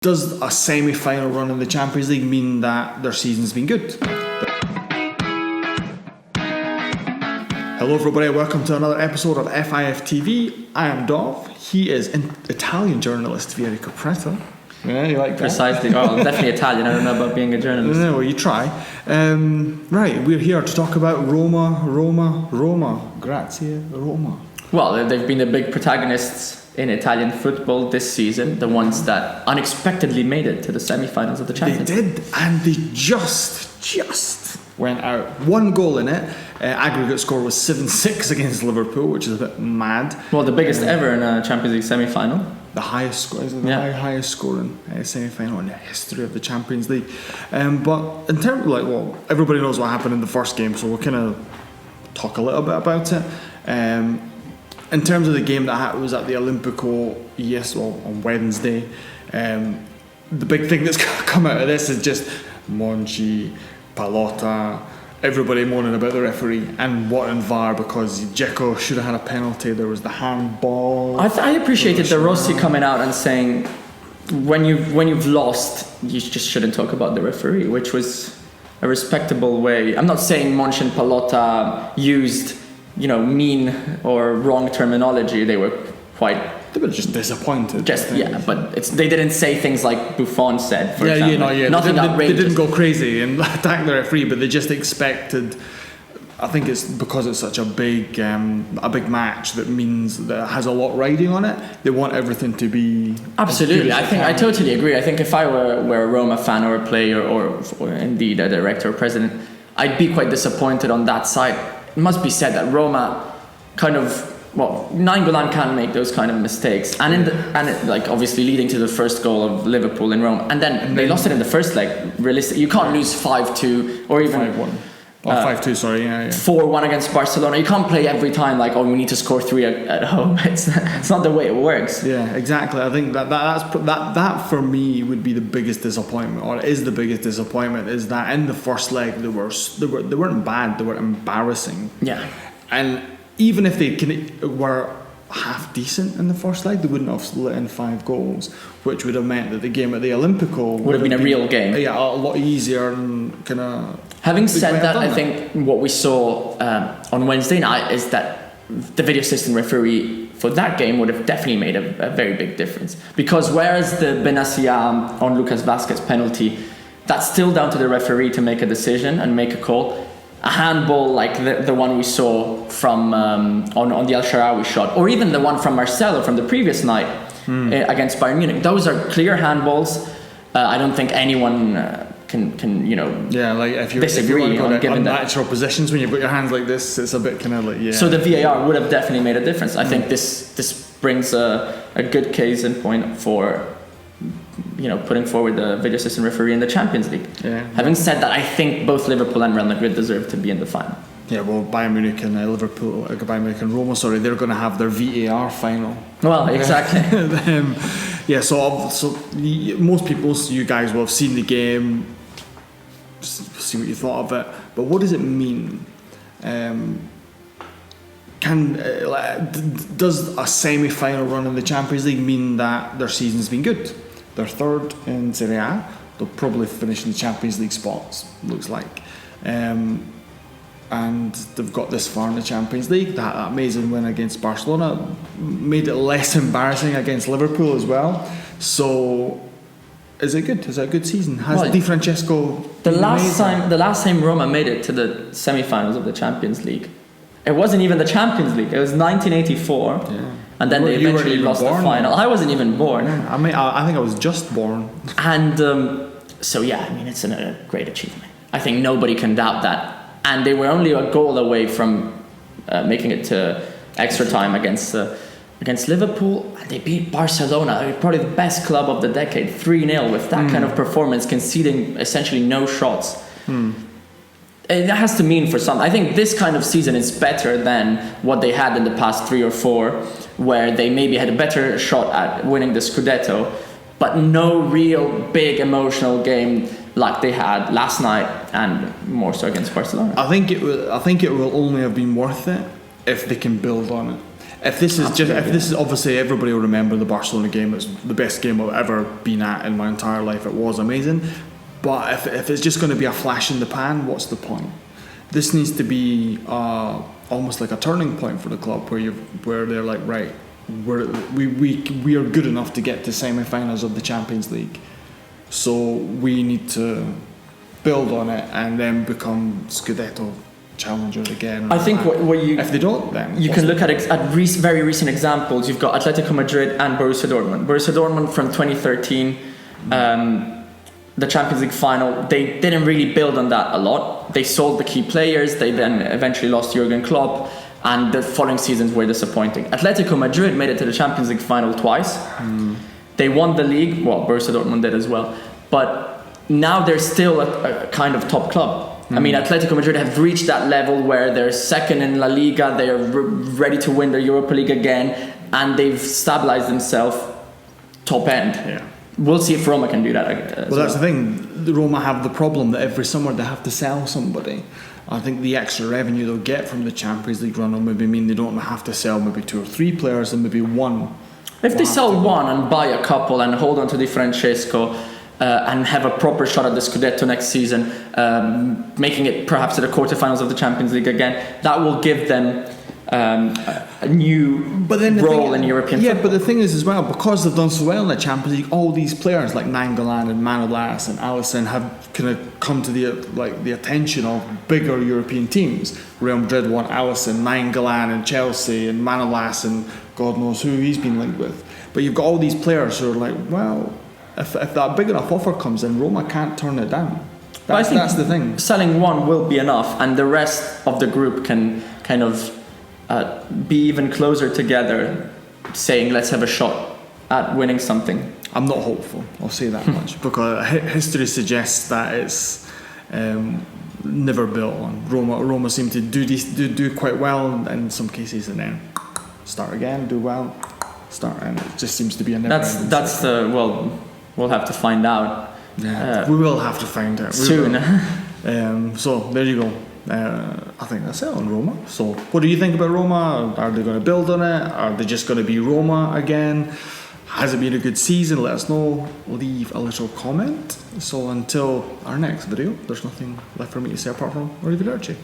Does a semi-final run in the Champions League mean that their season's been good? Hello everybody, welcome to another episode of FIF TV. I am Dov. He is Italian journalist Vieri Capretta. Yeah, you like that? Precisely. Oh, definitely Italian. I don't know about being a journalist. No, well, you try. Right, we're here to talk about Roma. Grazie, Roma. Well, they've been the big protagonists in Italian football this season, the ones that unexpectedly made it to the semi-finals of the Champions League. They did, and they just went out. One goal in it. Aggregate score was 7-6 against Liverpool, which is a bit mad. Well, the biggest ever in a Champions League semi-final. The highest score, highest scoring semi-final in the history of the Champions League. But in terms of everybody knows what happened in the first game, so we'll kind of talk a little bit about it. In terms of the game that was at the Olimpico, on Wednesday, the big thing that's come out of this is just Monchi, Pallotta, everybody moaning about the referee and wanting VAR because Dzeko should have had a penalty. There was the handball. I appreciated the Rossi coming out and saying when you've lost, you just shouldn't talk about the referee, which was a respectable way. I'm not saying Monchi and Pallotta used mean or wrong terminology. They were They were just disappointed. But they didn't say things like Buffon said, for example. Nothing outrageous. They didn't go crazy and attack the referee, but they just expected. I think it's because it's such a big match that means that it has a lot riding on it. They want everything to be absolutely. I totally agree. I think if I were a Roma fan or a player or indeed a director or president, I'd be quite disappointed on that side. It must be said that Roma Nainggolan can't make those kind of mistakes, and obviously leading to the first goal of Liverpool in Rome, and then they lost it in the first leg. Realistically, you can't lose 5-2 or even 5-1. 5-2. Sorry, 4-1 against Barcelona. You can't play every time we need to score 3 at home. It's not the way it works. Yeah, exactly. I think that for me would be the biggest disappointment, or is the biggest disappointment, is that in the first leg they weren't bad. They were embarrassing. Yeah, and even if they were half decent in the first leg, they wouldn't have let in 5 goals, which would have meant that the game at the Olimpico would have been a real game. Yeah, a lot easier and kind of. Having said that, I think what we saw on Wednesday night is that the video assistant referee for that game would have definitely made a very big difference. Because whereas the Benassia on Lucas Vazquez penalty, that's still down to the referee to make a decision and make a call. A handball like the one we saw from on the El Shaarawy shot, or even the one from Marcelo from the previous night against Bayern Munich, those are clear handballs. I don't think anyone can if you disagree on giving unnatural positions when you've got your hands like this. It's a bit kind of So the VAR would have definitely made a difference. I think this brings a good case in point for putting forward the video assistant referee in the Champions League. Yeah. Having said that, I think both Liverpool and Real Madrid deserve to be in the final. Yeah, well, Bayern Munich and Bayern Munich and Roma, they're going to have their VAR final. Well, exactly. So most people, you guys will have seen the game, see what you thought of it. But what does it mean? Does a semi-final run in the Champions League mean that their season's been good? They're third in Serie A. They'll probably finish in the Champions League spots, looks like. And they've got this far in the Champions League. That amazing win against Barcelona made it less embarrassing against Liverpool as well. So, is it good? Is it a good season? Has Di Francesco the last time Roma made it to the semi-finals of the Champions League, it wasn't even the Champions League. It was 1984. Yeah. And then they eventually lost the final. I wasn't even born. Yeah, I think I was just born. And it's a great achievement. I think nobody can doubt that. And they were only a goal away from making it to extra time against Liverpool. And they beat Barcelona, probably the best club of the decade, 3-0 with that kind of performance, conceding essentially no shots. It has to mean for something. I think this kind of season is better than what they had in the past 3 or 4, where they maybe had a better shot at winning the Scudetto, but no real big emotional game like they had last night, and more so against Barcelona. I think it will only have been worth it if they can build on it. If this is obviously, everybody will remember the Barcelona game. It's the best game I've ever been at in my entire life. It was amazing. But if it's just going to be a flash in the pan, what's the point? This needs to be almost like a turning point for the club, where they're like, right, we are good enough to get to semi-finals of the Champions League, so we need to build on it and then become Scudetto challengers again. I think what you, if they don't, then you can look at very recent examples. You've got Atletico Madrid and Borussia Dortmund. Borussia Dortmund from 2013, the Champions League final. They didn't really build on that a lot. They sold the key players. They then eventually lost Jurgen Klopp, and the following seasons were disappointing. Atletico Madrid made it to the Champions League final twice. They won the league. Well, Borussia Dortmund did as well, but now they're still a kind of top club. I mean, Atletico Madrid have reached that level where they're second in La Liga, they're ready to win the Europa League again, and they've stabilized themselves top end. Yeah. We'll see if Roma can do that. Well, that's the thing. The Roma have the problem that every summer they have to sell somebody. I think the extra revenue they'll get from the Champions League run will maybe mean they don't have to sell maybe 2 or 3 players and maybe one. If they sell one and buy a couple and hold on to Di Francesco, and have a proper shot at the Scudetto next season, making it perhaps to the quarterfinals of the Champions League again, that will give them a new role in European football. Yeah, but the thing is as well, because they've done so well in the Champions League, all these players like Nainggolan and Manolas and Alisson have kind of come to the attention of bigger European teams. Real Madrid want Alisson, Nainggolan and Chelsea, and Manolas and God knows who he's been linked with. But you've got all these players who are like, well, if that big enough offer comes in, Roma can't turn it down. That's the thing. Selling one will be enough, and the rest of the group can kind of be even closer together, saying, let's have a shot at winning something. I'm not hopeful, I'll say that much, because history suggests that it's never built on. Roma seem to do quite well in some cases, and then start again, do well, start, and it just seems to be a never ending. That's the, well, we'll have to find out. Yeah, we will have to find out soon. So there you go. I think that's it on Roma. So what do you think about Roma? Are they going to build on it? Are they just going to be Roma again? Has it been a good season? Let us know. Leave a little comment. So until our next video, there's nothing left for me to say apart from arrivederci.